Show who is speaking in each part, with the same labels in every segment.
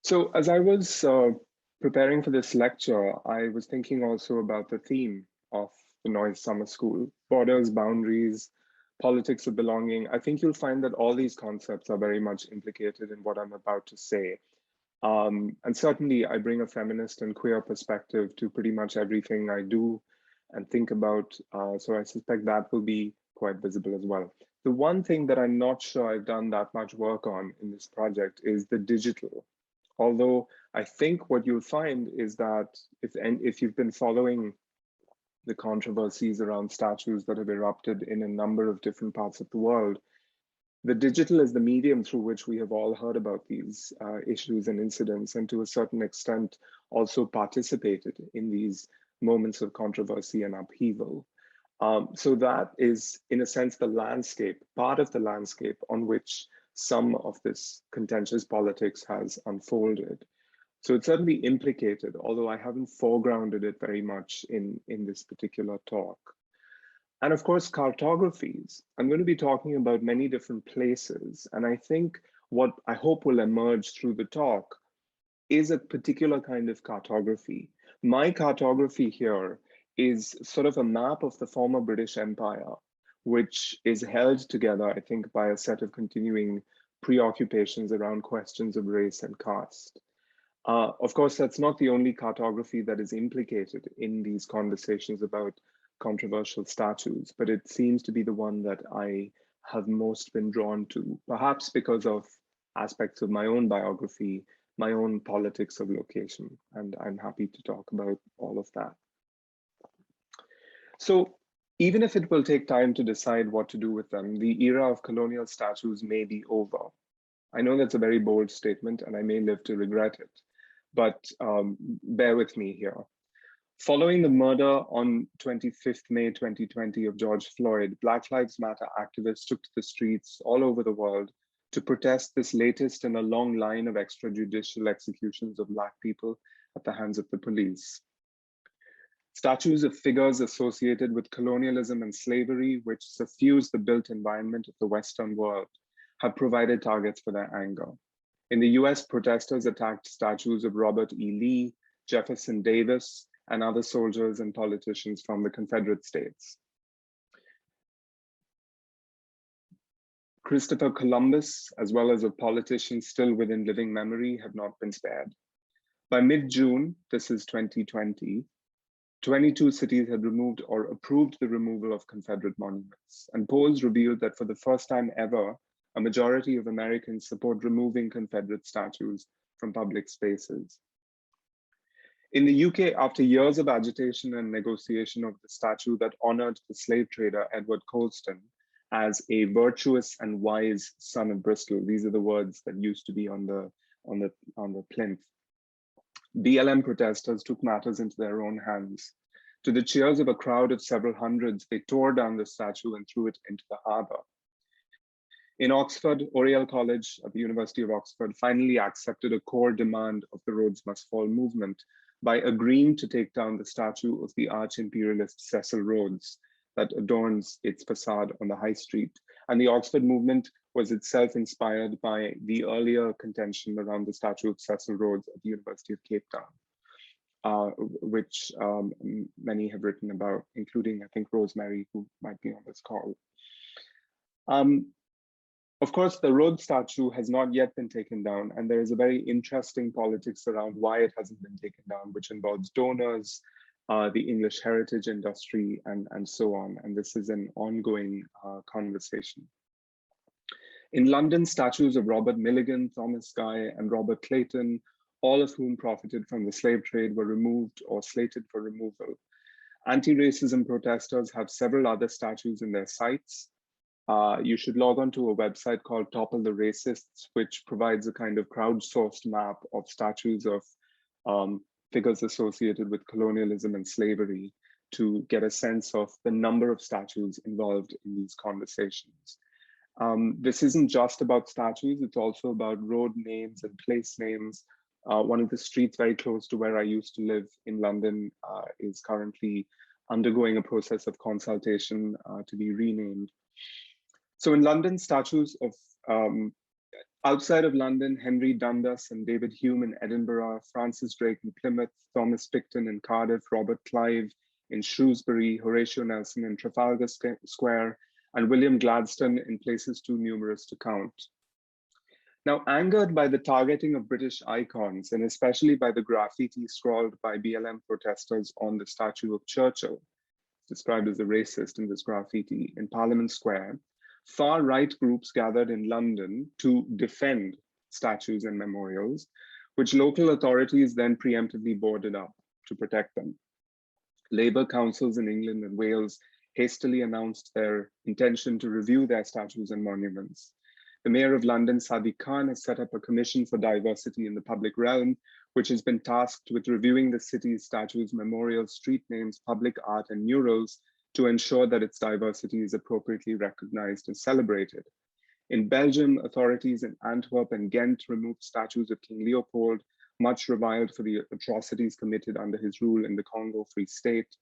Speaker 1: So as I was preparing for this lecture, I was thinking also about the theme of the Noise Summer School: borders, boundaries, politics of belonging. I think you'll find that all these concepts are very much implicated in what I'm about to say. And certainly I bring a feminist and queer perspective to pretty much everything I do and think about. So I suspect that will be quite visible as well. The one thing that I'm not sure I've done that much work on in this project is the digital. Although I think what you'll find is that if you've been following the controversies around statues that have erupted in a number of different parts of the world, the digital is the medium through which we have all heard about these issues and incidents, and to a certain extent also participated in these moments of controversy and upheaval. So that is, in a sense, the landscape, part of the landscape on which some of this contentious politics has unfolded. So it's certainly implicated, although I haven't foregrounded it very much in this particular talk. And of course, cartographies. I'm going to be talking about many different places. And I think what I hope will emerge through the talk is a particular kind of cartography. My cartography here is sort of a map of the former British Empire, which is held together, I think, by a set of continuing preoccupations around questions of race and caste. Of course, that's not the only cartography that is implicated in these conversations about controversial statues, but it seems to be the one that I have most been drawn to, perhaps because of aspects of my own biography, my own politics of location, and I'm happy to talk about all of that. So even if it will take time to decide what to do with them, the era of colonial statues may be over. I know that's a very bold statement and I may live to regret it, but bear with me here. Following the murder on 25th May 2020 of George Floyd, Black Lives Matter activists took to the streets all over the world to protest this latest in a long line of extrajudicial executions of Black people at the hands of the police. Statues of figures associated with colonialism and slavery, which suffuse the built environment of the Western world, have provided targets for their anger. In the US, protesters attacked statues of Robert E. Lee, Jefferson Davis, and other soldiers and politicians from the Confederate States. Christopher Columbus, as well as of politicians still within living memory, have not been spared. By mid-June, this is 2020, 22 cities had removed or approved the removal of Confederate monuments, and polls revealed that for the first time ever, a majority of Americans support removing Confederate statues from public spaces. In the UK, after years of agitation and negotiation of the statue that honored the slave trader Edward Colston as a virtuous and wise son of Bristol, these are the words that used to be on the plinth, BLM protesters took matters into their own hands. To the cheers of a crowd of several hundreds, they tore down the statue and threw it into the harbor. In Oxford, Oriel College at the University of Oxford finally accepted a core demand of the Rhodes Must Fall movement by agreeing to take down the statue of the arch-imperialist Cecil Rhodes that adorns its facade on the High Street. And the Oxford movement was itself inspired by the earlier contention around the statue of Cecil Rhodes at the University of Cape Town, which many have written about, including, I think, Rosemary, who might be on this call. Of course, the Rhodes statue has not yet been taken down, and there is a very interesting politics around why it hasn't been taken down, which involves donors, the English heritage industry, and so on. And this is an ongoing conversation. In London, statues of Robert Milligan, Thomas Guy, and Robert Clayton, all of whom profited from the slave trade, were removed or slated for removal. Anti-racism protesters have several other statues in their sites. You should log on to a website called Topple the Racists, which provides a kind of crowdsourced map of statues of figures associated with colonialism and slavery to get a sense of the number of statues involved in these conversations. This isn't just about statues, it's also about road names and place names. One of the streets very close to where I used to live in London is currently undergoing a process of consultation to be renamed. So in London, statues of Outside of London, Henry Dundas and David Hume in Edinburgh, Francis Drake in Plymouth, Thomas Picton in Cardiff, Robert Clive in Shrewsbury, Horatio Nelson in Trafalgar Square, and William Gladstone in places too numerous to count. Now, angered by the targeting of British icons, and especially by the graffiti scrawled by BLM protesters on the statue of Churchill, described as a racist in this graffiti in Parliament Square, far-right groups gathered in London to defend statues and memorials, which local authorities then preemptively boarded up to protect them. Labour councils in England and Wales hastily announced their intention to review their statues and monuments. The Mayor of London, Sadiq Khan, has set up a commission for diversity in the public realm, which has been tasked with reviewing the city's statues, memorials, street names, public art, and murals to ensure that its diversity is appropriately recognized and celebrated. In Belgium, authorities in Antwerp and Ghent removed statues of King Leopold, much reviled for the atrocities committed under his rule in the Congo Free State.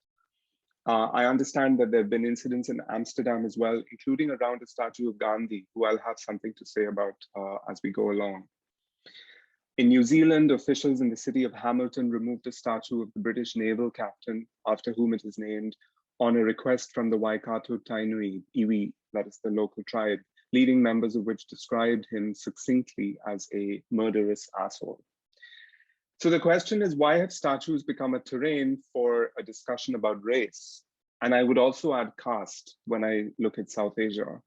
Speaker 1: I understand that there have been incidents in Amsterdam as well, including around a statue of Gandhi, who I'll have something to say about as we go along. In New Zealand, officials in the city of Hamilton removed a statue of the British naval captain, after whom it is named, on a request from the Waikato Tainui, iwi, that is the local tribe, leading members of which described him succinctly as a murderous asshole. So the question is, why have statues become a terrain for a discussion about race? And I would also add caste when I look at South Asia.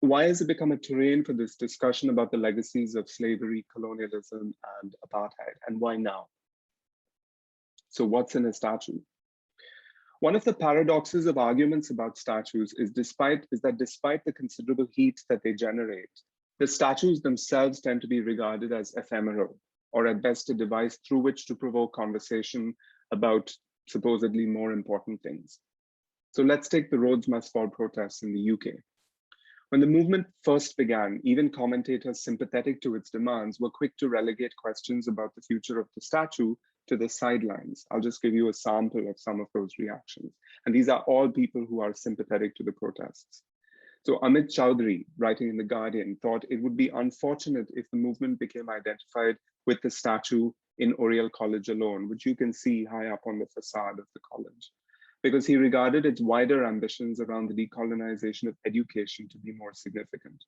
Speaker 1: Why has it become a terrain for this discussion about the legacies of slavery, colonialism, and apartheid? And why now? So what's in a statue? One of the paradoxes of arguments about statues is that despite the considerable heat that they generate, the statues themselves tend to be regarded as ephemeral, or at best a device through which to provoke conversation about supposedly more important things. So let's take the Rhodes Must Fall protests in the UK. When the movement first began, even commentators sympathetic to its demands were quick to relegate questions about the future of the statue to the sidelines. I'll just give you a sample of some of those reactions. And these are all people who are sympathetic to the protests. So Amit Chowdhury, writing in The Guardian, thought it would be unfortunate if the movement became identified with the statue in Oriel College alone, which you can see high up on the facade of the college, because he regarded its wider ambitions around the decolonization of education to be more significant.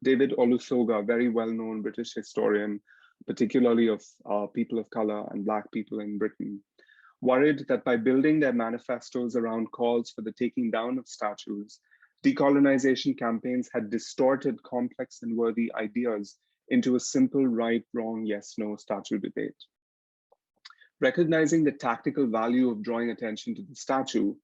Speaker 1: David Olusoga, very well-known British historian, particularly of people of color and Black people in Britain, worried that by building their manifestos around calls for the taking down of statues, decolonization campaigns had distorted complex and worthy ideas into a simple right, wrong, yes, no statue debate. Recognizing the tactical value of drawing attention to the statue,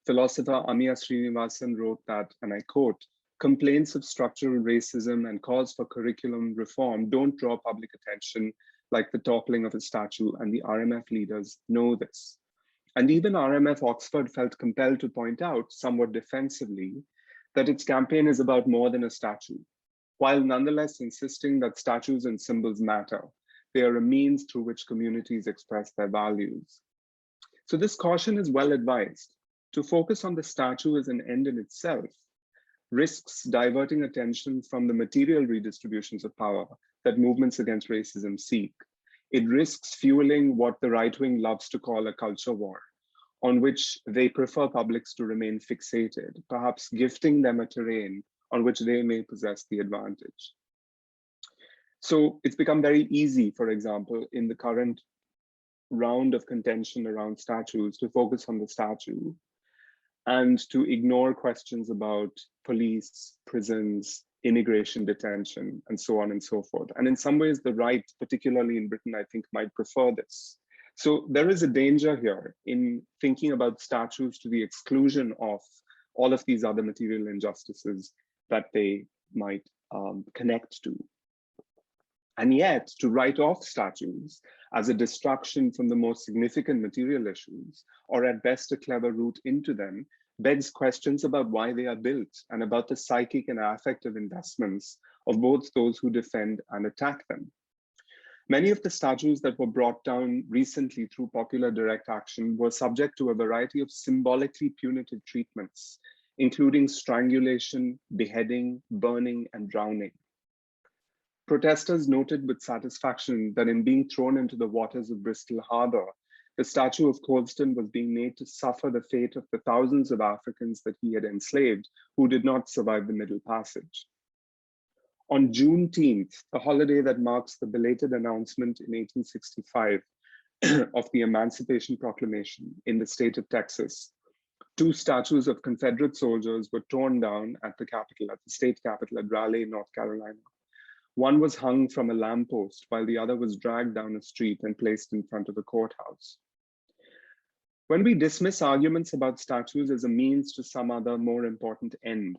Speaker 1: philosopher Amiya Srinivasan wrote that, and I quote, "Complaints of structural racism and calls for curriculum reform don't draw public attention like the toppling of a statue, and the RMF leaders know this." And even RMF Oxford felt compelled to point out, somewhat defensively, that its campaign is about more than a statue, while nonetheless insisting that statues and symbols matter. They are a means through which communities express their values. So this caution is well advised. To focus on the statue as an end in itself risks diverting attention from the material redistributions of power that movements against racism seek. It risks fueling what the right wing loves to call a culture war, on which they prefer publics to remain fixated, perhaps gifting them a terrain on which they may possess the advantage. So it's become very easy, for example, in the current round of contention around statues to focus on the statue and to ignore questions about police, prisons, immigration detention, and so on and so forth. And in some ways, the right, particularly in Britain, I think might prefer this. So there is a danger here in thinking about statues to the exclusion of all of these other material injustices that they might connect to. And yet, to write off statues as a distraction from the most significant material issues, or at best a clever route into them, begs questions about why they are built and about the psychic and affective investments of both those who defend and attack them. Many of the statues that were brought down recently through popular direct action were subject to a variety of symbolically punitive treatments, including strangulation, beheading, burning, and drowning. Protesters noted with satisfaction that in being thrown into the waters of Bristol Harbour, the statue of Colston was being made to suffer the fate of the thousands of Africans that he had enslaved who did not survive the Middle Passage. On Juneteenth, the holiday that marks the belated announcement in 1865 of the Emancipation Proclamation in the state of Texas, two statues of Confederate soldiers were torn down at the Capitol, at the state capitol at Raleigh, North Carolina. One was hung from a lamppost while the other was dragged down a street and placed in front of the courthouse. When we dismiss arguments about statues as a means to some other more important end,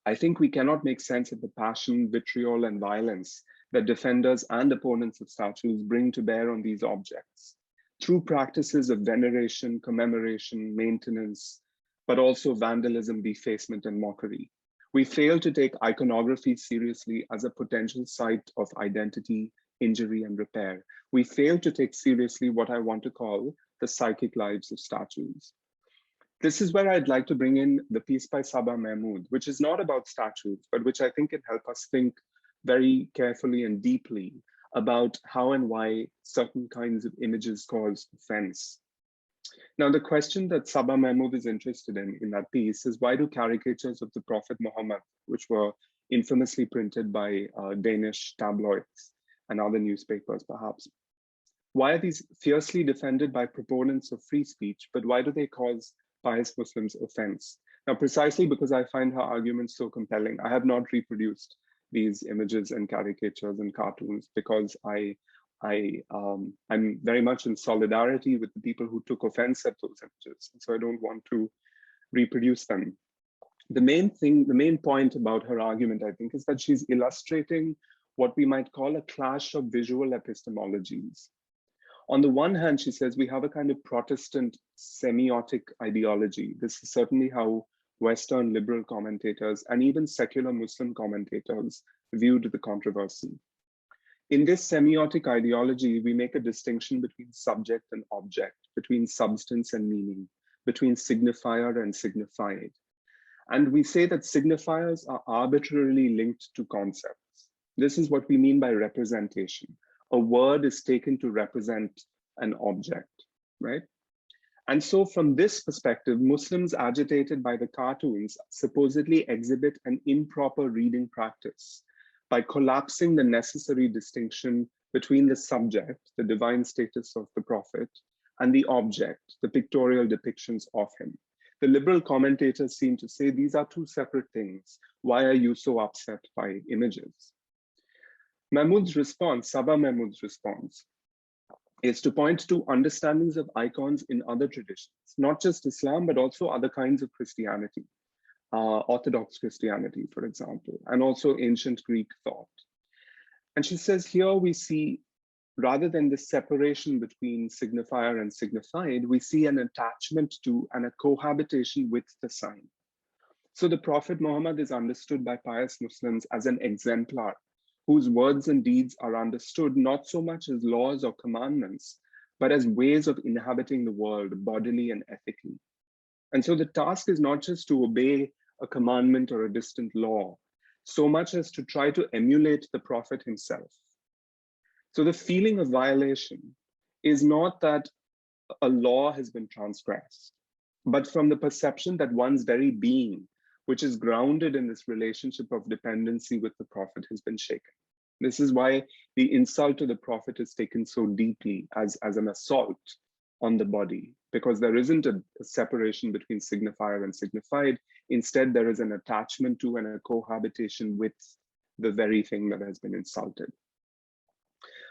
Speaker 1: I think we cannot make sense of the passion, vitriol, and violence that defenders and opponents of statues bring to bear on these objects through practices of veneration, commemoration, maintenance, but also vandalism, defacement, and mockery. We fail to take iconography seriously as a potential site of identity, injury, and repair. We fail to take seriously what I want to call the psychic lives of statues. This is where I'd like to bring in the piece by Saba Mahmood, which is not about statues, but which I think can help us think very carefully and deeply about how and why certain kinds of images cause offense. Now, the question that Saba Mahmood is interested in that piece is, why do caricatures of the Prophet Muhammad, which were infamously printed by Danish tabloids and other newspapers perhaps, why are these fiercely defended by proponents of free speech, but why do they cause pious Muslims offense? Now, precisely because I find her arguments so compelling, I have not reproduced these images and caricatures and cartoons because I'm very much in solidarity with the people who took offense at those images. And so I don't want to reproduce them. The main point about her argument, I think, is that she's illustrating what we might call a clash of visual epistemologies. On the one hand, she says we have a kind of Protestant semiotic ideology. This is certainly how Western liberal commentators and even secular Muslim commentators viewed the controversy. In this semiotic ideology, we make a distinction between subject and object, between substance and meaning, between signifier and signified. And we say that signifiers are arbitrarily linked to concepts. This is what we mean by representation. A word is taken to represent an object, right? And so from this perspective, Muslims agitated by the cartoons supposedly exhibit an improper reading practice by collapsing the necessary distinction between the subject, the divine status of the prophet, and the object, the pictorial depictions of him. The liberal commentators seem to say these are two separate things. Why are you so upset by images? Mahmood's response, Saba Mahmood's response, is to point to understandings of icons in other traditions, not just Islam, but also other kinds of Christianity, Orthodox Christianity, for example, and also ancient Greek thought. And she says here we see, rather than the separation between signifier and signified, we see an attachment to and a cohabitation with the sign. So the Prophet Muhammad is understood by pious Muslims as an exemplar whose words and deeds are understood not so much as laws or commandments, but as ways of inhabiting the world bodily and ethically. And so the task is not just to obey a commandment or a distant law, so much as to try to emulate the Prophet himself. So the feeling of violation is not that a law has been transgressed, but from the perception that one's very being, which is grounded in this relationship of dependency with the Prophet, has been shaken. This is why the insult to the Prophet is taken so deeply as an assault on the body, because there isn't a separation between signifier and signified. Instead, there is an attachment to and a cohabitation with the very thing that has been insulted.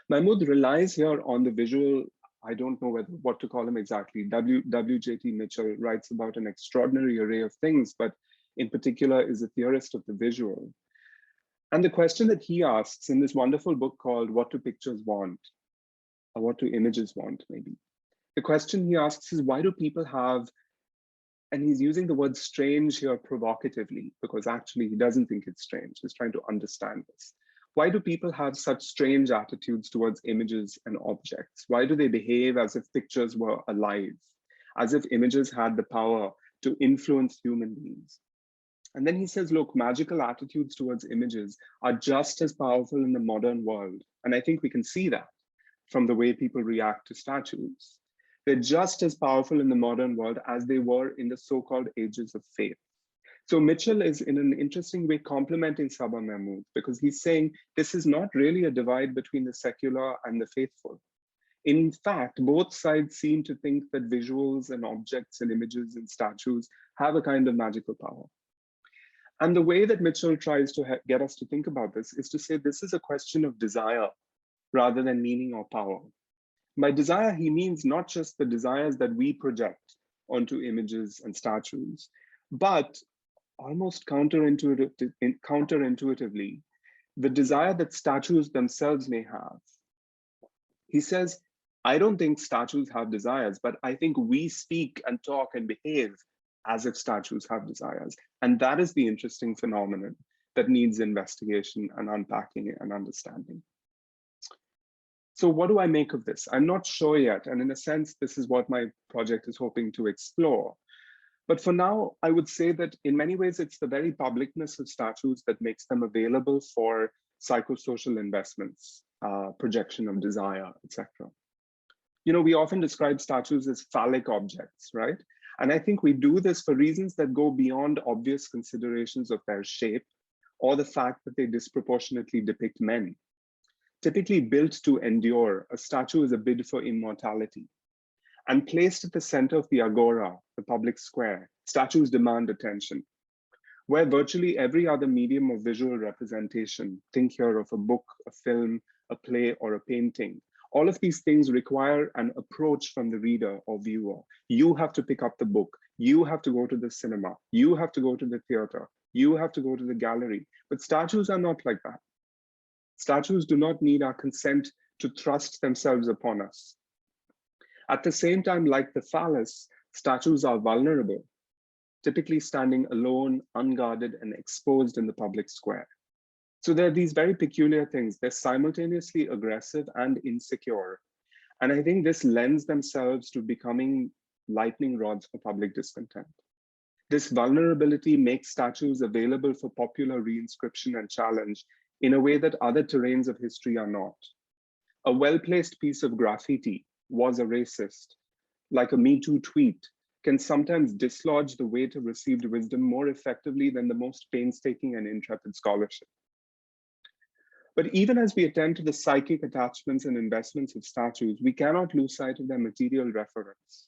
Speaker 1: Mahmood relies here on the visual, I don't know what to call him exactly. W.J.T. Mitchell writes about an extraordinary array of things, but in particular is a theorist of the visual. And the question that he asks in this wonderful book called What Do Pictures Want? Or What Do Images Want, maybe? The question he asks is, why do people have, and he's using the word strange here provocatively, because actually he doesn't think it's strange. He's trying to understand this. Why do people have such strange attitudes towards images and objects? Why do they behave as if pictures were alive, as if images had the power to influence human beings? And then he says, look, magical attitudes towards images are just as powerful in the modern world. And I think we can see that from the way people react to statues. They're just as powerful in the modern world as they were in the so-called ages of faith. So Mitchell is in an interesting way complementing Sabah Mahmood, because he's saying this is not really a divide between the secular and the faithful. In fact, both sides seem to think that visuals and objects and images and statues have a kind of magical power. And the way that Mitchell tries to get us to think about this is to say this is a question of desire rather than meaning or power. By desire, he means not just the desires that we project onto images and statues, but almost counterintuitively, the desire that statues themselves may have. He says, I don't think statues have desires, but I think we speak and talk and behave as if statues have desires. And that is the interesting phenomenon that needs investigation and unpacking and understanding. So what do I make of this? I'm not sure yet. And in a sense, this is what my project is hoping to explore. But for now, I would say that in many ways, it's the very publicness of statues that makes them available for psychosocial investments, projection of desire, etc. You know, we often describe statues as phallic objects, right? And I think we do this for reasons that go beyond obvious considerations of their shape or the fact that they disproportionately depict men. Typically built to endure, a statue is a bid for immortality. And placed at the center of the agora, the public square, statues demand attention. Where virtually every other medium of visual representation, think here of a book, a film, a play, or a painting, all of these things require an approach from the reader or viewer. You have to pick up the book. You have to go to the cinema. You have to go to the theater. You have to go to the gallery. But statues are not like that. Statues do not need our consent to thrust themselves upon us. At the same time, like the phallus, statues are vulnerable, typically standing alone, unguarded, and exposed in the public square. So there are these very peculiar things. They're simultaneously aggressive and insecure. And I think this lends themselves to becoming lightning rods for public discontent. This vulnerability makes statues available for popular reinscription and challenge in a way that other terrains of history are not. A well-placed piece of graffiti was a racist, like a Me Too tweet, can sometimes dislodge the weight of received wisdom more effectively than the most painstaking and intrepid scholarship. But even as we attend to the psychic attachments and investments of statues, we cannot lose sight of their material reference.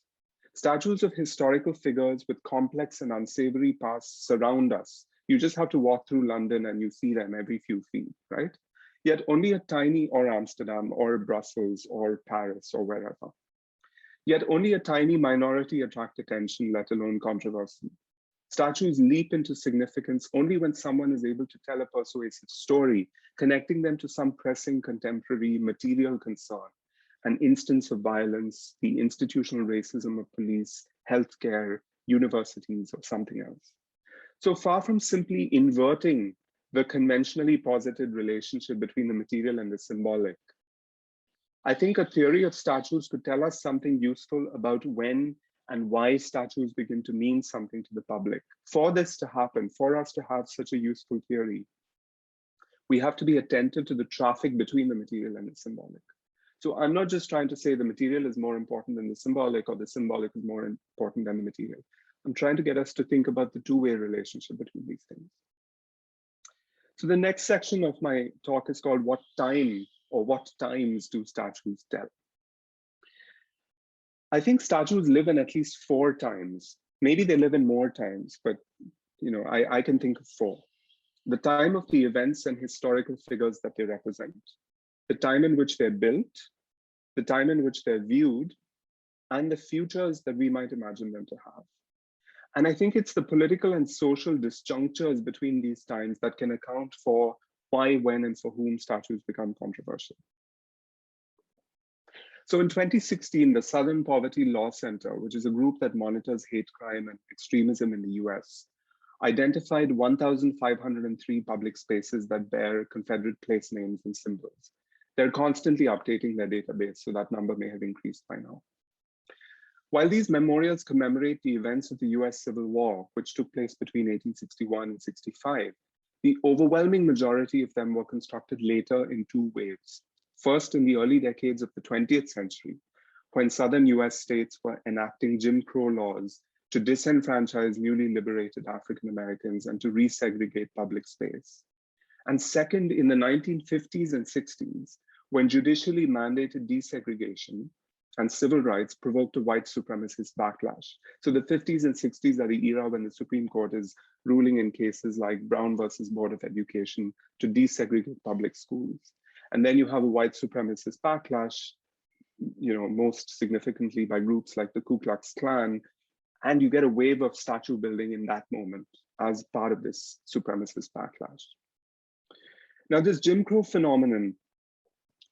Speaker 1: Statues of historical figures with complex and unsavory pasts surround us. You just have to walk through London and you see them every few feet, right? Yet only a tiny, or Amsterdam, or Brussels, or Paris, or wherever. Yet only a tiny minority attract attention, let alone controversy. Statues leap into significance only when someone is able to tell a persuasive story, connecting them to some pressing contemporary material concern, an instance of violence, the institutional racism of police, healthcare, universities, or something else. So far from simply inverting the conventionally posited relationship between the material and the symbolic, I think a theory of statues could tell us something useful about when and why statues begin to mean something to the public. For this to happen, for us to have such a useful theory, we have to be attentive to the traffic between the material and the symbolic. So I'm not just trying to say the material is more important than the symbolic, or the symbolic is more important than the material. I'm trying to get us to think about the two-way relationship between these things. So the next section of my talk is called What Time or What Times Do Statues Tell? I think statues live in at least 4 times. Maybe they live in more times, but I can think of 4. The time of the events and historical figures that they represent, the time in which they're built, the time in which they're viewed, and the futures that we might imagine them to have. And I think it's the political and social disjunctures between these times that can account for why, when, and for whom statues become controversial. So in 2016, the Southern Poverty Law Center, which is a group that monitors hate crime and extremism in the US, identified 1,503 public spaces that bear Confederate place names and symbols. They're constantly updating their database, so that number may have increased by now. While these memorials commemorate the events of the US Civil War, which took place between 1861 and 65, the overwhelming majority of them were constructed later in two waves. First, in the early decades of the 20th century, when Southern US states were enacting Jim Crow laws to disenfranchise newly liberated African Americans and to resegregate public space. And second, in the 1950s and 60s, when judicially mandated desegregation and civil rights provoked a white supremacist backlash. So the 50s and 60s are the era when the Supreme Court is ruling in cases like Brown versus Board of Education to desegregate public schools. And then you have a white supremacist backlash, most significantly by groups like the Ku Klux Klan, and you get a wave of statue building in that moment as part of this supremacist backlash. Now, this Jim Crow phenomenon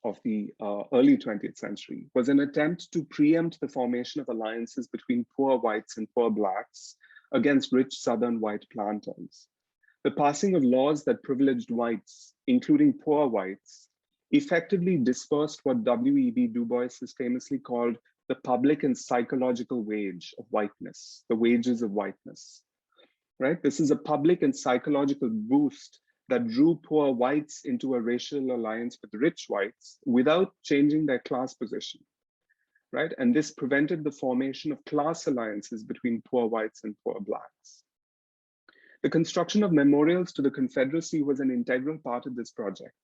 Speaker 1: of the early 20th century was an attempt to preempt the formation of alliances between poor whites and poor blacks against rich Southern white planters. The passing of laws that privileged whites, including poor whites, effectively dispersed what W.E.B. Du Bois has famously called the public and psychological wage of whiteness, the wages of whiteness, right? This is a public and psychological boost that drew poor whites into a racial alliance with rich whites without changing their class position, right? And this prevented the formation of class alliances between poor whites and poor blacks. The construction of memorials to the Confederacy was an integral part of this project.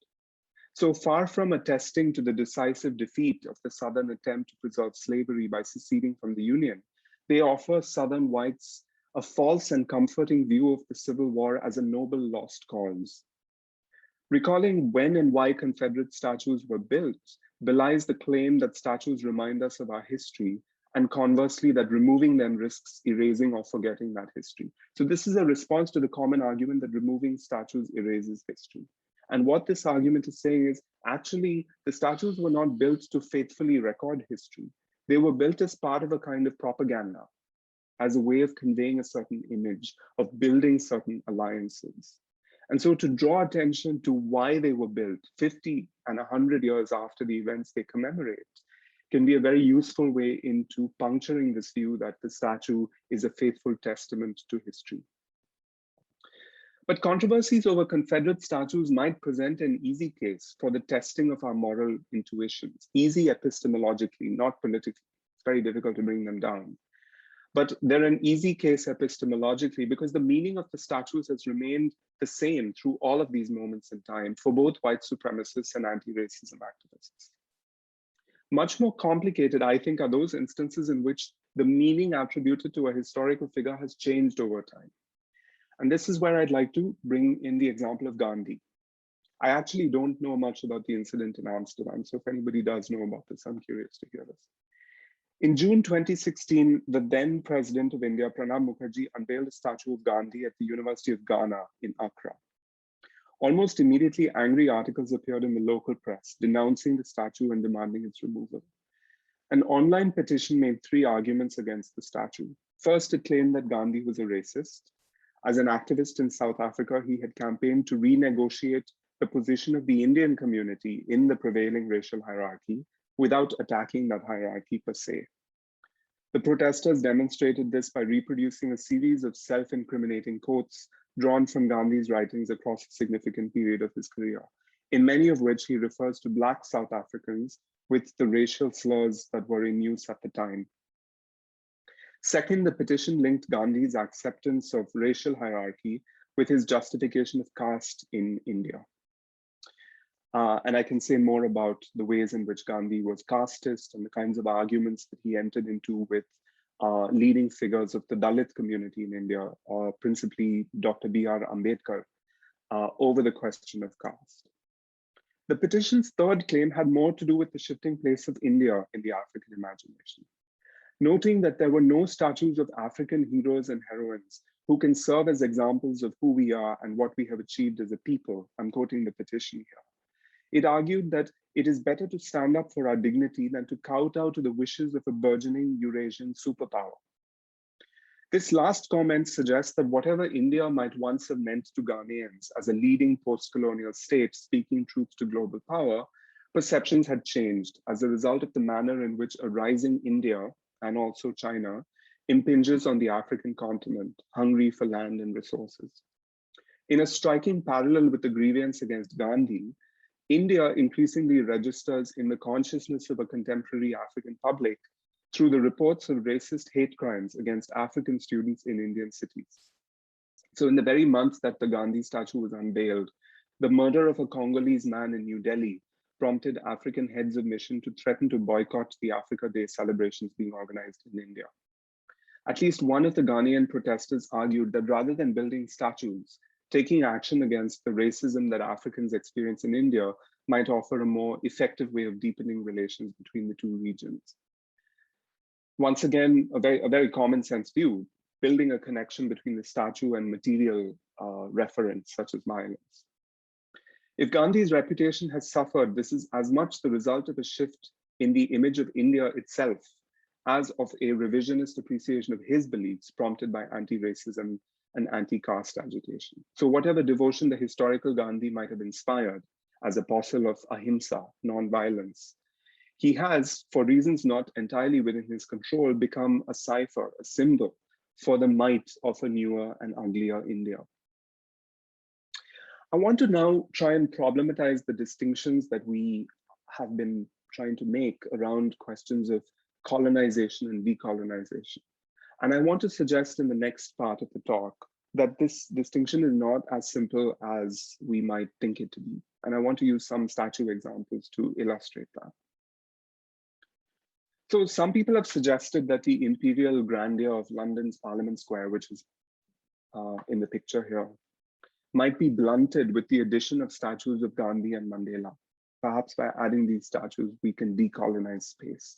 Speaker 1: So far from attesting to the decisive defeat of the Southern attempt to preserve slavery by seceding from the Union, they offer Southern whites a false and comforting view of the Civil War as a noble lost cause. Recalling when and why Confederate statues were built belies the claim that statues remind us of our history, and conversely, that removing them risks erasing or forgetting that history. So this is a response to the common argument that removing statues erases history. And what this argument is saying is, actually, the statues were not built to faithfully record history. They were built as part of a kind of propaganda, as a way of conveying a certain image, of building certain alliances. And so to draw attention to why they were built 50 and 100 years after the events they commemorate can be a very useful way into puncturing this view that the statue is a faithful testament to history. But controversies over Confederate statues might present an easy case for the testing of our moral intuitions, easy epistemologically, not politically. It's very difficult to bring them down. But they're an easy case epistemologically because the meaning of the statues has remained the same through all of these moments in time for both white supremacists and anti-racism activists. Much more complicated, I think, are those instances in which the meaning attributed to a historical figure has changed over time. And this is where I'd like to bring in the example of Gandhi. I actually don't know much about the incident in Amsterdam, so if anybody does know about this, I'm curious to hear this. In June 2016, the then president of India, Pranab Mukherjee, unveiled a statue of Gandhi at the University of Ghana in Accra. Almost immediately, angry articles appeared in the local press, denouncing the statue and demanding its removal. An online petition made three arguments against the statue. First, it claimed that Gandhi was a racist. As an activist in South Africa, he had campaigned to renegotiate the position of the Indian community in the prevailing racial hierarchy without attacking that hierarchy per se. The protesters demonstrated this by reproducing a series of self-incriminating quotes drawn from Gandhi's writings across a significant period of his career, in many of which he refers to Black South Africans with the racial slurs that were in use at the time. Second, the petition linked Gandhi's acceptance of racial hierarchy with his justification of caste in India. And I can say more about the ways in which Gandhi was casteist and the kinds of arguments that he entered into with leading figures of the Dalit community in India, principally Dr. B.R. Ambedkar, over the question of caste. The petition's third claim had more to do with the shifting place of India in the African imagination, noting that there were no statues of African heroes and heroines who can serve as examples of who we are and what we have achieved as a people. I'm quoting the petition here. It argued that it is better to stand up for our dignity than to kowtow to the wishes of a burgeoning Eurasian superpower. This last comment suggests that whatever India might once have meant to Ghanaians as a leading post-colonial state speaking truth to global power, perceptions had changed as a result of the manner in which a rising India and also China, impinges on the African continent, hungry for land and resources. In a striking parallel with the grievance against Gandhi, India increasingly registers in the consciousness of a contemporary African public through the reports of racist hate crimes against African students in Indian cities. So in the very month that the Gandhi statue was unveiled, the murder of a Congolese man in New Delhi prompted African heads of mission to threaten to boycott the Africa Day celebrations being organized in India. At least one of the Ghanaian protesters argued that rather than building statues, taking action against the racism that Africans experience in India might offer a more effective way of deepening relations between the two regions. Once again, a very common sense view, building a connection between the statue and material reference, such as violence. If Gandhi's reputation has suffered, this is as much the result of a shift in the image of India itself as of a revisionist appreciation of his beliefs prompted by anti-racism and anti-caste agitation. So whatever devotion the historical Gandhi might have inspired as apostle of ahimsa, non-violence, he has, for reasons not entirely within his control, become a cipher, a symbol for the might of a newer and uglier India. I want to now try and problematize the distinctions that we have been trying to make around questions of colonization and decolonization. And I want to suggest in the next part of the talk that this distinction is not as simple as we might think it to be. And I want to use some statue examples to illustrate that. So some people have suggested that the imperial grandeur of London's Parliament Square, which is in the picture here, might be blunted with the addition of statues of Gandhi and Mandela. Perhaps by adding these statues, we can decolonize space.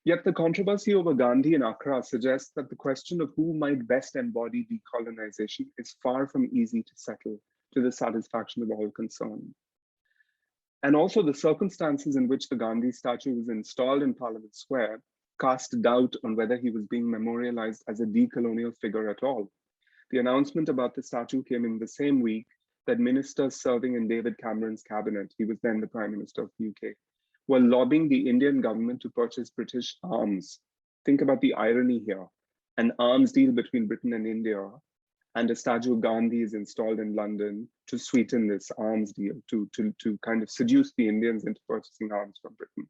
Speaker 1: Yet the controversy over Gandhi in Accra suggests that the question of who might best embody decolonization is far from easy to settle to the satisfaction of all concerned. And also the circumstances in which the Gandhi statue was installed in Parliament Square cast doubt on whether he was being memorialized as a decolonial figure at all. The announcement about the statue came in the same week that ministers serving in David Cameron's cabinet, he was then the Prime Minister of the UK, were lobbying the Indian government to purchase British arms. Think about the irony here. An arms deal between Britain and India, and a statue of Gandhi is installed in London to sweeten this arms deal, to kind of seduce the Indians into purchasing arms from Britain.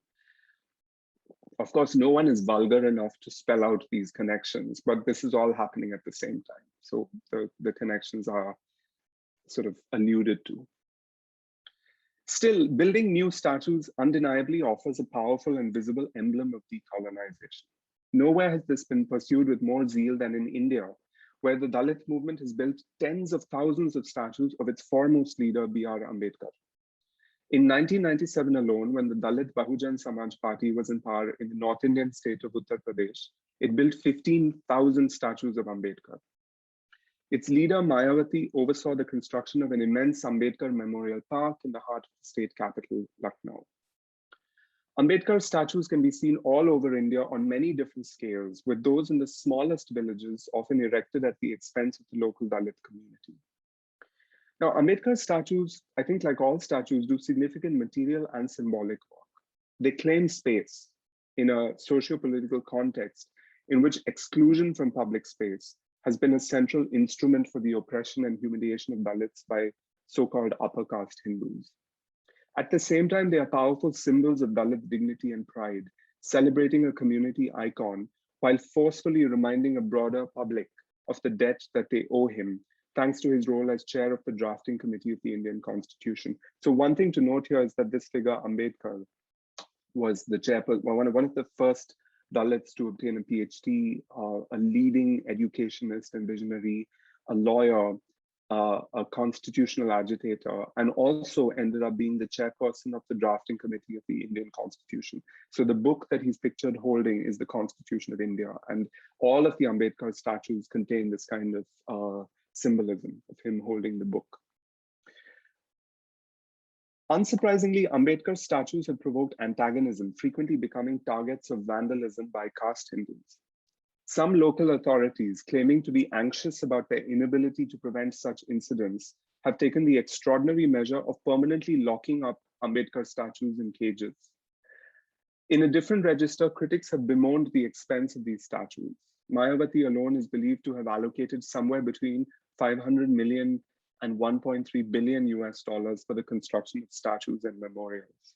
Speaker 1: Of course, no one is vulgar enough to spell out these connections, but this is all happening at the same time. So the connections are sort of alluded to. Still, building new statues undeniably offers a powerful and visible emblem of decolonization. Nowhere has this been pursued with more zeal than in India, where the Dalit movement has built tens of thousands of statues of its foremost leader, B.R. Ambedkar. In 1997 alone, when the Dalit Bahujan Samaj Party was in power in the North Indian state of Uttar Pradesh, it built 15,000 statues of Ambedkar. Its leader, Mayawati, oversaw the construction of an immense Ambedkar Memorial Park in the heart of the state capital, Lucknow. Ambedkar statues can be seen all over India on many different scales, with those in the smallest villages often erected at the expense of the local Dalit community. Now, Ambedkar statues, I think like all statues, do significant material and symbolic work. They claim space in a socio-political context in which exclusion from public space has been a central instrument for the oppression and humiliation of Dalits by so-called upper caste Hindus. At the same time, they are powerful symbols of Dalit dignity and pride, celebrating a community icon while forcefully reminding a broader public of the debt that they owe him, thanks to his role as chair of the drafting committee of the Indian Constitution. So one thing to note here is that this figure, Ambedkar, was the chairperson, one of the first Dalits to obtain a PhD, a leading educationist and visionary, a lawyer, a constitutional agitator, and also ended up being the chairperson of the drafting committee of the Indian Constitution. So the book that he's pictured holding is the Constitution of India, and all of the Ambedkar statues contain this kind of symbolism of him holding the book. Unsurprisingly, Ambedkar statues have provoked antagonism, frequently becoming targets of vandalism by caste Hindus. Some local authorities, claiming to be anxious about their inability to prevent such incidents, have taken the extraordinary measure of permanently locking up Ambedkar statues in cages. In a different register, critics have bemoaned the expense of these statues. Mayawati alone is believed to have allocated somewhere between 500 million and 1.3 billion US dollars for the construction of statues and memorials.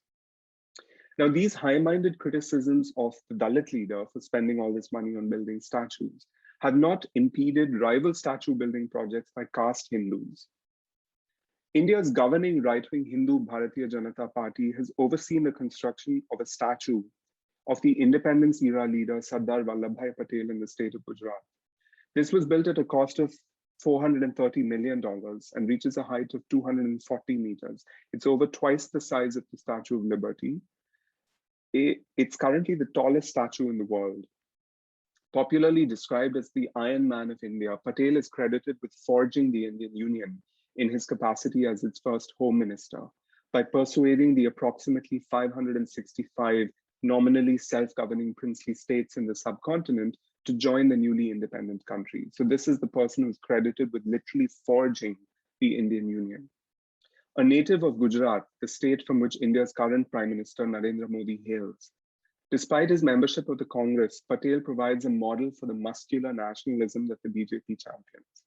Speaker 1: Now, these high-minded criticisms of the Dalit leader for spending all this money on building statues have not impeded rival statue building projects by caste Hindus. India's governing right-wing Hindu Bharatiya Janata Party has overseen the construction of a statue of the independence era leader Sardar Vallabhbhai Patel in the state of Gujarat. This was built at a cost of $430 million and reaches a height of 240 meters. It's over twice the size of the Statue of Liberty. It's currently the tallest statue in the world. Popularly described as the Iron Man of India, Patel is credited with forging the Indian Union in his capacity as its first home minister by persuading the approximately 565 nominally self-governing princely states in the subcontinent to join the newly independent country. So this is the person who's credited with literally forging the Indian Union. A native of Gujarat, the state from which India's current Prime Minister Narendra Modi hails. Despite his membership of the Congress, Patel provides a model for the muscular nationalism that the BJP champions.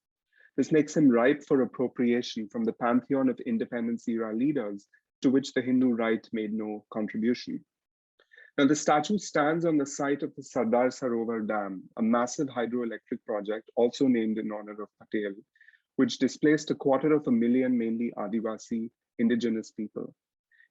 Speaker 1: This makes him ripe for appropriation from the pantheon of independence-era leaders to which the Hindu right made no contribution. Now, the statue stands on the site of the Sardar Sarovar Dam, a massive hydroelectric project also named in honor of Patel, which displaced 250,000 mainly Adivasi indigenous people.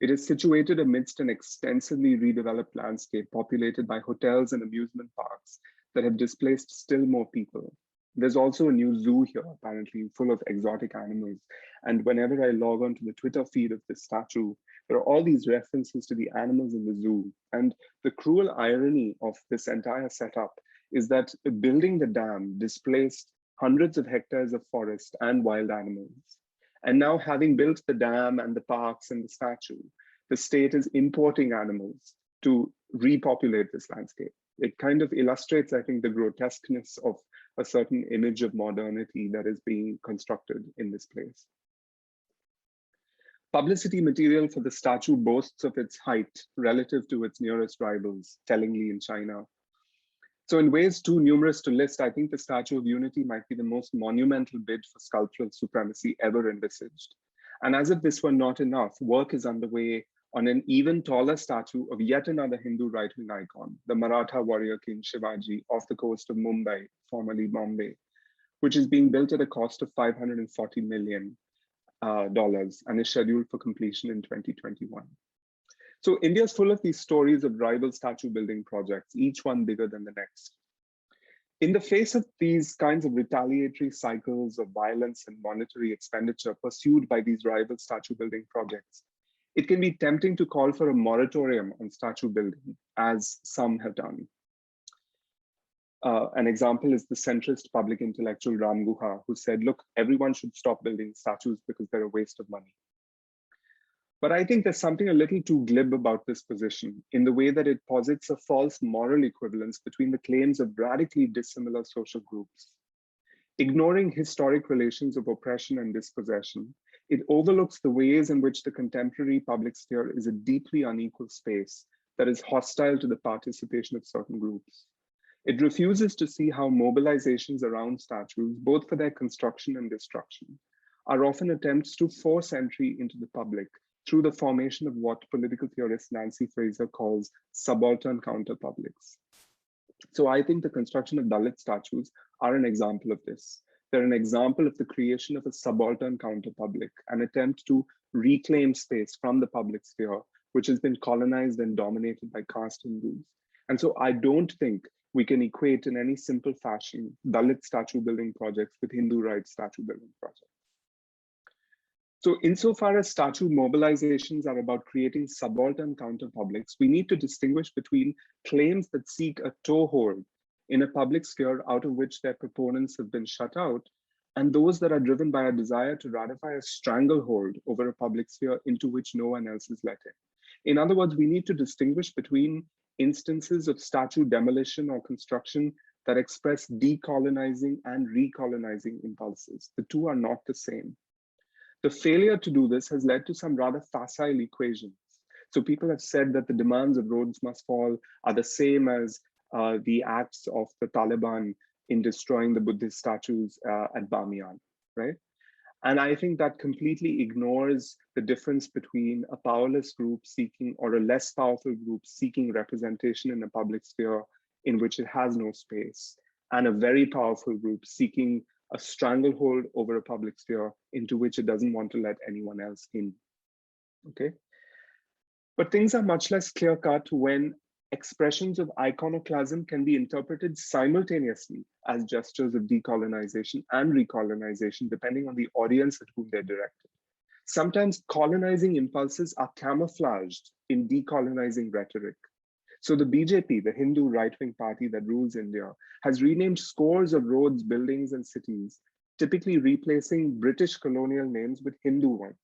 Speaker 1: It is situated amidst an extensively redeveloped landscape populated by hotels and amusement parks that have displaced still more people. There's also a new zoo here, apparently, full of exotic animals. And whenever I log on to the Twitter feed of this statue, there are all these references to the animals in the zoo. And the cruel irony of this entire setup is that building the dam displaced hundreds of hectares of forest and wild animals. And now, having built the dam and the parks and the statue, the state is importing animals to repopulate this landscape. It kind of illustrates, I think, the grotesqueness of a certain image of modernity that is being constructed in this place. Publicity material for the statue boasts of its height relative to its nearest rivals, tellingly in China. So in ways too numerous to list, I think the Statue of Unity might be the most monumental bid for sculptural supremacy ever envisaged. And as if this were not enough, work is underway on an even taller statue of yet another Hindu right-wing icon, the Maratha warrior king Shivaji off the coast of Mumbai, formerly Bombay, which is being built at a cost of $540 million and is scheduled for completion in 2021. So India is full of these stories of rival statue building projects, each one bigger than the next. In the face of these kinds of retaliatory cycles of violence and monetary expenditure pursued by these rival statue building projects, it can be tempting to call for a moratorium on statue building, as some have done. An example is the centrist public intellectual Ram Guha, who said, look, everyone should stop building statues because they're a waste of money. But I think there's something a little too glib about this position in the way that it posits a false moral equivalence between the claims of radically dissimilar social groups. Ignoring historic relations of oppression and dispossession, it overlooks the ways in which the contemporary public sphere is a deeply unequal space that is hostile to the participation of certain groups. It refuses to see how mobilizations around statues, both for their construction and destruction, are often attempts to force entry into the public through the formation of what political theorist Nancy Fraser calls subaltern counterpublics. So I think the construction of Dalit statues are an example of this. They're an example of the creation of a subaltern counterpublic, an attempt to reclaim space from the public sphere, which has been colonized and dominated by caste Hindus. And so I don't think we can equate in any simple fashion Dalit statue building projects with Hindu rights statue building projects. So insofar as statue mobilizations are about creating subaltern counterpublics, we need to distinguish between claims that seek a toehold in a public sphere out of which their proponents have been shut out, and those that are driven by a desire to ratify a stranglehold over a public sphere into which no one else is let in. In other words, we need to distinguish between instances of statue demolition or construction that express decolonizing and recolonizing impulses. The two are not the same. The failure to do this has led to some rather facile equations. So people have said that the demands of roads must fall are the same as the acts of the Taliban in destroying the Buddhist statues at Bamiyan, right? And I think that completely ignores the difference between a powerless group seeking or a less powerful group seeking representation in a public sphere in which it has no space, and a very powerful group seeking a stranglehold over a public sphere into which it doesn't want to let anyone else in, okay? But things are much less clear-cut when expressions of iconoclasm can be interpreted simultaneously as gestures of decolonization and recolonization, depending on the audience at whom they're directed. Sometimes colonizing impulses are camouflaged in decolonizing rhetoric. So the BJP, the Hindu right-wing party that rules India, has renamed scores of roads, buildings, and cities, typically replacing British colonial names with Hindu ones.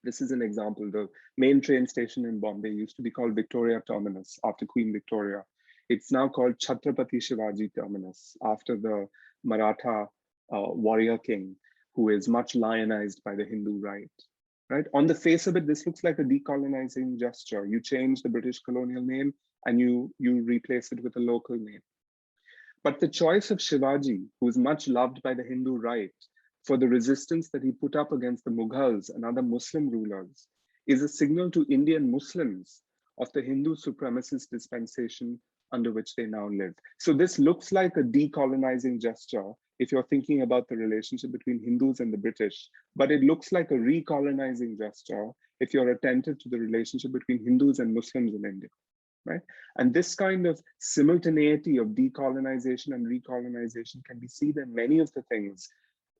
Speaker 1: This is an example. The main train station in Bombay used to be called Victoria Terminus after Queen Victoria. It's now called Chhatrapati Shivaji Terminus after the Maratha warrior king, who is much lionized by the Hindu right. Right? On the face of it, this looks like a decolonizing gesture. You change the British colonial name and you replace it with a local name. But the choice of Shivaji, who is much loved by the Hindu right, for the resistance that he put up against the Mughals and other Muslim rulers, is a signal to Indian Muslims of the Hindu supremacist dispensation under which they now live. So this looks like a decolonizing gesture if you're thinking about the relationship between Hindus and the British, but it looks like a recolonizing gesture if you're attentive to the relationship between Hindus and Muslims in India, right? And this kind of simultaneity of decolonization and recolonization can be seen in many of the things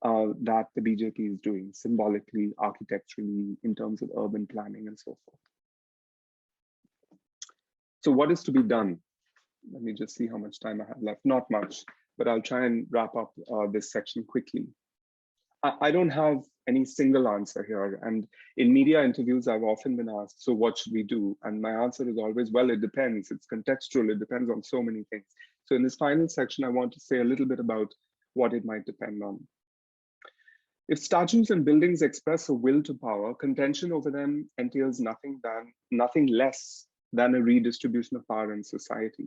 Speaker 1: that the BJP is doing, symbolically, architecturally, in terms of urban planning and so forth. So what is to be done? Let me just see how much time I have left. Not much, but I'll try and wrap up this section quickly. I don't have any single answer here. And in media interviews, I've often been asked, so what should we do? And my answer is always, well, it depends. It's contextual. It depends on so many things. So in this final section, I want to say a little bit about what it might depend on. If statues and buildings express a will to power, contention over them entails nothing less than a redistribution of power in society.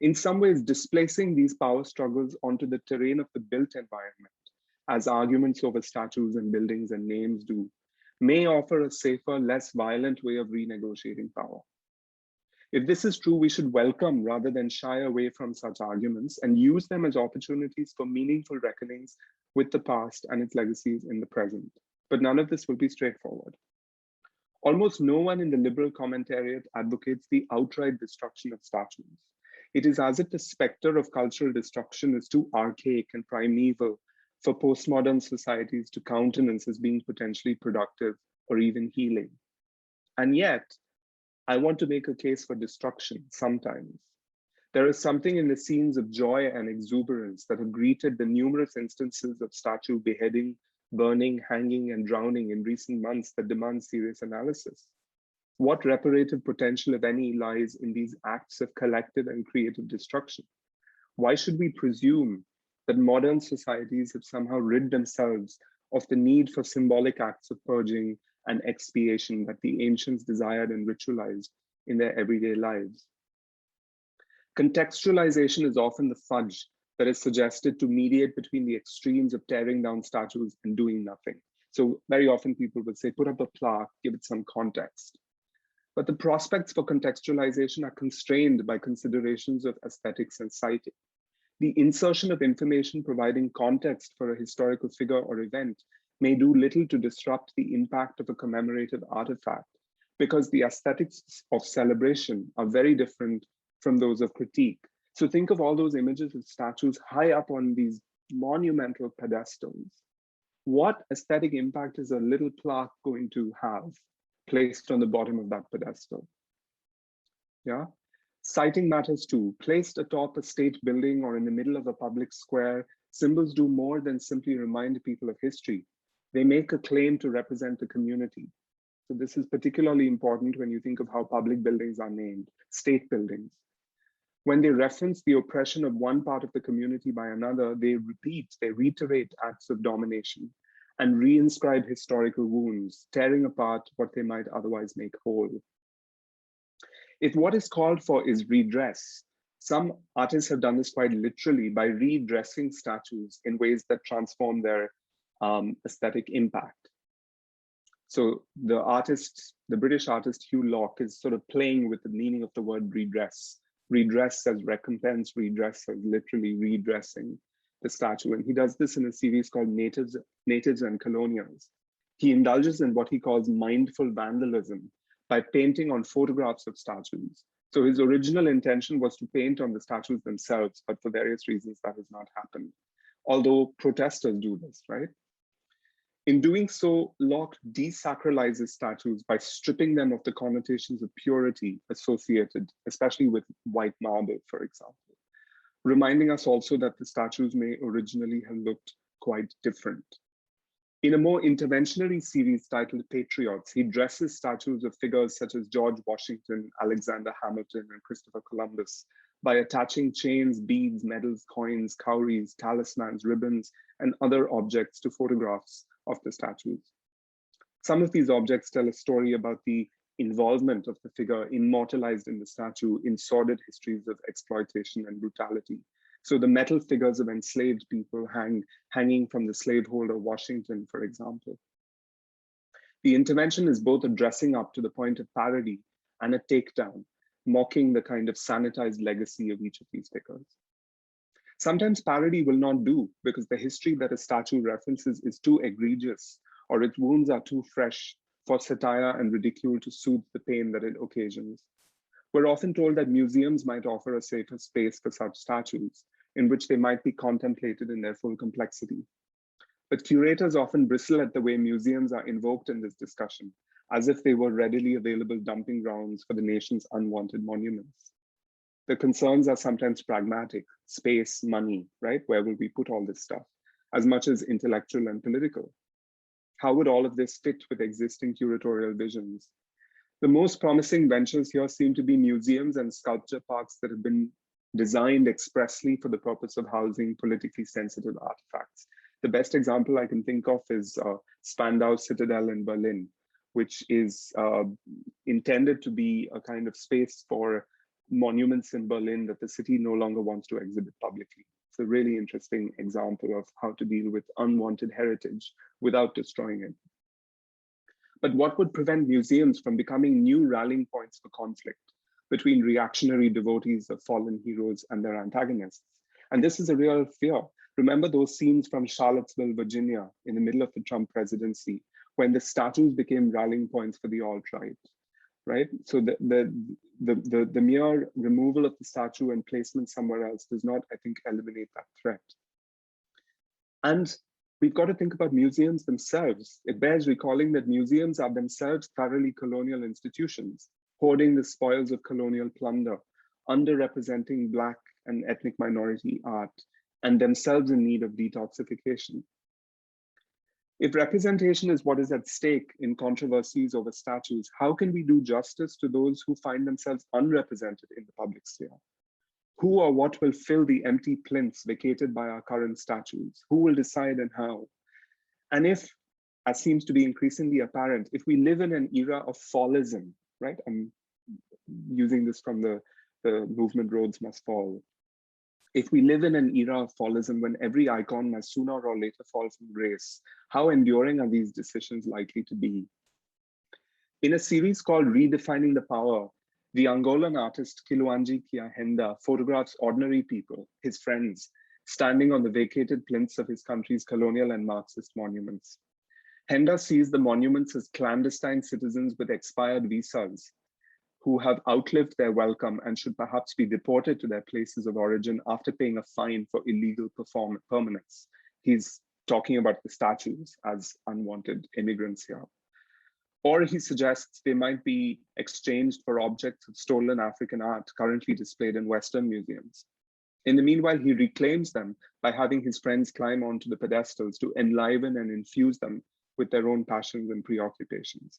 Speaker 1: In some ways, displacing these power struggles onto the terrain of the built environment, as arguments over statues and buildings and names do, may offer a safer, less violent way of renegotiating power. If this is true, we should welcome rather than shy away from such arguments and use them as opportunities for meaningful reckonings with the past and its legacies in the present. But none of this will be straightforward. Almost no one in the liberal commentariat advocates the outright destruction of statues. It is as if the specter of cultural destruction is too archaic and primeval for postmodern societies to countenance as being potentially productive or even healing. And yet, I want to make a case for destruction sometimes. There is something in the scenes of joy and exuberance that have greeted the numerous instances of statue beheading, burning, hanging, and drowning in recent months that demand serious analysis. What reparative potential, if any, lies in these acts of collective and creative destruction? Why should we presume that modern societies have somehow rid themselves of the need for symbolic acts of purging and expiation that the ancients desired and ritualized in their everyday lives? Contextualization is often the fudge that is suggested to mediate between the extremes of tearing down statues and doing nothing. So very often people would say, put up a plaque, give it some context. But the prospects for contextualization are constrained by considerations of aesthetics and citing. The insertion of information providing context for a historical figure or event may do little to disrupt the impact of a commemorative artifact, because the aesthetics of celebration are very different from those of critique. So think of all those images of statues high up on these monumental pedestals. What aesthetic impact is a little plaque going to have placed on the bottom of that pedestal? Yeah. Citing matters too. Placed atop a state building or in the middle of a public square, symbols do more than simply remind people of history. They make a claim to represent the community. So this is particularly important when you think of how public buildings are named, state buildings. When they reference the oppression of one part of the community by another, they reiterate acts of domination. and reinscribe historical wounds, tearing apart what they might otherwise make whole. If what is called for is redress, some artists have done this quite literally by redressing statues in ways that transform their aesthetic impact. So the British artist Hugh Locke is sort of playing with the meaning of the word redress. Redress as recompense, redress as literally redressing the statue. And he does this in a series called Natives and Colonials. He indulges in what he calls mindful vandalism by painting on photographs of statues. So his original intention was to paint on the statues themselves, but for various reasons that has not happened. Although protesters do this, right? In doing so, Locke desacralizes statues by stripping them of the connotations of purity associated, especially with white marble, for example, reminding us also that the statues may originally have looked quite different. In a more interventionary series titled Patriots, he dresses statues of figures such as George Washington, Alexander Hamilton, and Christopher Columbus by attaching chains, beads, medals, coins, cowries, talismans, ribbons, and other objects to photographs of the statues. Some of these objects tell a story about the involvement of the figure immortalized in the statue in sordid histories of exploitation and brutality. So the metal figures of enslaved people hanging from the slaveholder Washington, for example. The intervention is both a dressing up to the point of parody and a takedown, mocking the kind of sanitized legacy of each of these figures. Sometimes parody will not do because the history that a statue references is too egregious or its wounds are too fresh for satire and ridicule to soothe the pain that it occasions. We're often told that museums might offer a safer space for such statues, in which they might be contemplated in their full complexity. But curators often bristle at the way museums are invoked in this discussion, as if they were readily available dumping grounds for the nation's unwanted monuments. The concerns are sometimes pragmatic: space, money, right? Where will we put all this stuff? As much as intellectual and political. How would all of this fit with existing curatorial visions? The most promising ventures here seem to be museums and sculpture parks that have been designed expressly for the purpose of housing politically sensitive artifacts. The best example I can think of is Spandau Citadel in Berlin, which is intended to be a kind of space for monuments in Berlin that the city no longer wants to exhibit publicly. It's a really interesting example of how to deal with unwanted heritage without destroying it. But what would prevent museums from becoming new rallying points for conflict between reactionary devotees of fallen heroes and their antagonists? And this is a real fear. Remember those scenes from Charlottesville, Virginia, in the middle of the Trump presidency, when the statues became rallying points for the alt-right, right? So the mere removal of the statue and placement somewhere else does not, I think, eliminate that threat. And we've got to think about museums themselves. It bears recalling that museums are themselves thoroughly colonial institutions, hoarding the spoils of colonial plunder, underrepresenting Black and ethnic minority art, and themselves in need of detoxification. If representation is what is at stake in controversies over statues, how can we do justice to those who find themselves unrepresented in the public sphere? Who or what will fill the empty plinths vacated by our current statues? Who will decide and how? And if, as seems to be increasingly apparent, if we live in an era of fallism, right? I'm using this from the movement Roads Must Fall. If we live in an era of fallism when every icon must sooner or later fall from grace, how enduring are these decisions likely to be? In a series called Redefining the Power, the Angolan artist Kiluanji Kiahenda photographs ordinary people, his friends, standing on the vacated plinths of his country's colonial and Marxist monuments. Henda sees the monuments as clandestine citizens with expired visas, who have outlived their welcome and should perhaps be deported to their places of origin after paying a fine for illegal permanence. He's talking about the statues as unwanted immigrants here. Or he suggests they might be exchanged for objects of stolen African art currently displayed in Western museums. In the meanwhile, he reclaims them by having his friends climb onto the pedestals to enliven and infuse them with their own passions and preoccupations.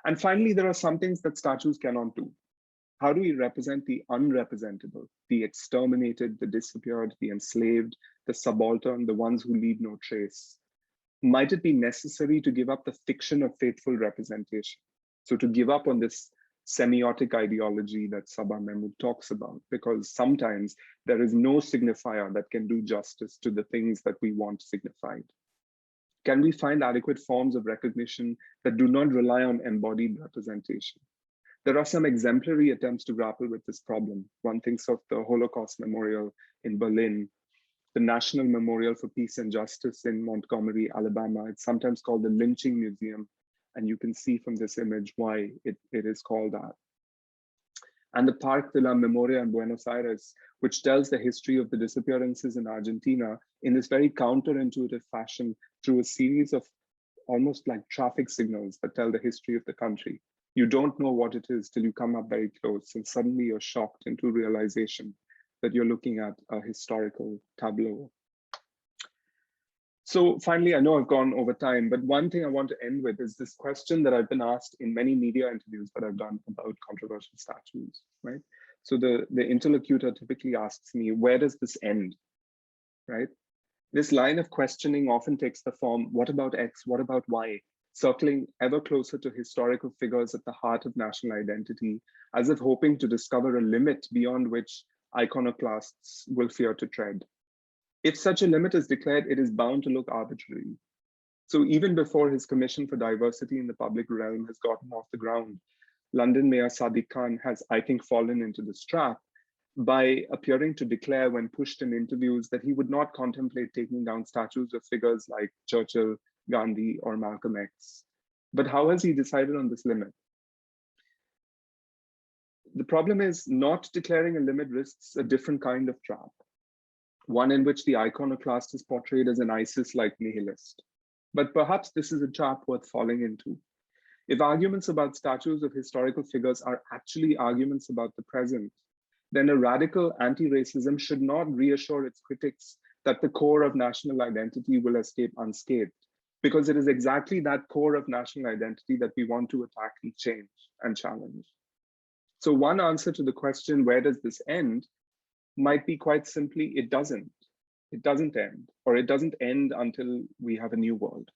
Speaker 1: And finally, there are some things that statues cannot do. How do we represent the unrepresentable, the exterminated, the disappeared, the enslaved, the subaltern, the ones who leave no trace? Might it be necessary to give up the fiction of faithful representation? So to give up on this semiotic ideology that Sabah Mahmood talks about, because sometimes there is no signifier that can do justice to the things that we want signified. Can we find adequate forms of recognition that do not rely on embodied representation? There are some exemplary attempts to grapple with this problem. One thinks of the Holocaust Memorial in Berlin, the National Memorial for Peace and Justice in Montgomery, Alabama. It's sometimes called the Lynching Museum, and you can see from this image why it is called that. And the Parque de la Memoria in Buenos Aires, which tells the history of the disappearances in Argentina in this very counterintuitive fashion through a series of almost like traffic signals that tell the history of the country. You don't know what it is till you come up very close, and suddenly you're shocked into realization that you're looking at a historical tableau. So finally, I know I've gone over time, but one thing I want to end with is this question that I've been asked in many media interviews that I've done about controversial statues, right? So the interlocutor typically asks me, where does this end, right? This line of questioning often takes the form, what about X, what about Y? Circling ever closer to historical figures at the heart of national identity, as if hoping to discover a limit beyond which iconoclasts will fear to tread. If such a limit is declared, it is bound to look arbitrary. So even before his commission for diversity in the public realm has gotten off the ground, London Mayor Sadiq Khan has, I think, fallen into this trap by appearing to declare when pushed in interviews that he would not contemplate taking down statues of figures like Churchill, Gandhi, or Malcolm X. But how has he decided on this limit? The problem is not declaring a limit risks a different kind of trap, one in which the iconoclast is portrayed as an ISIS-like nihilist. But perhaps this is a trap worth falling into. If arguments about statues of historical figures are actually arguments about the present, then a radical anti-racism should not reassure its critics that the core of national identity will escape unscathed, because it is exactly that core of national identity that we want to attack and change and challenge. So one answer to the question, where does this end, might be quite simply, it doesn't. It doesn't end, or it doesn't end until we have a new world.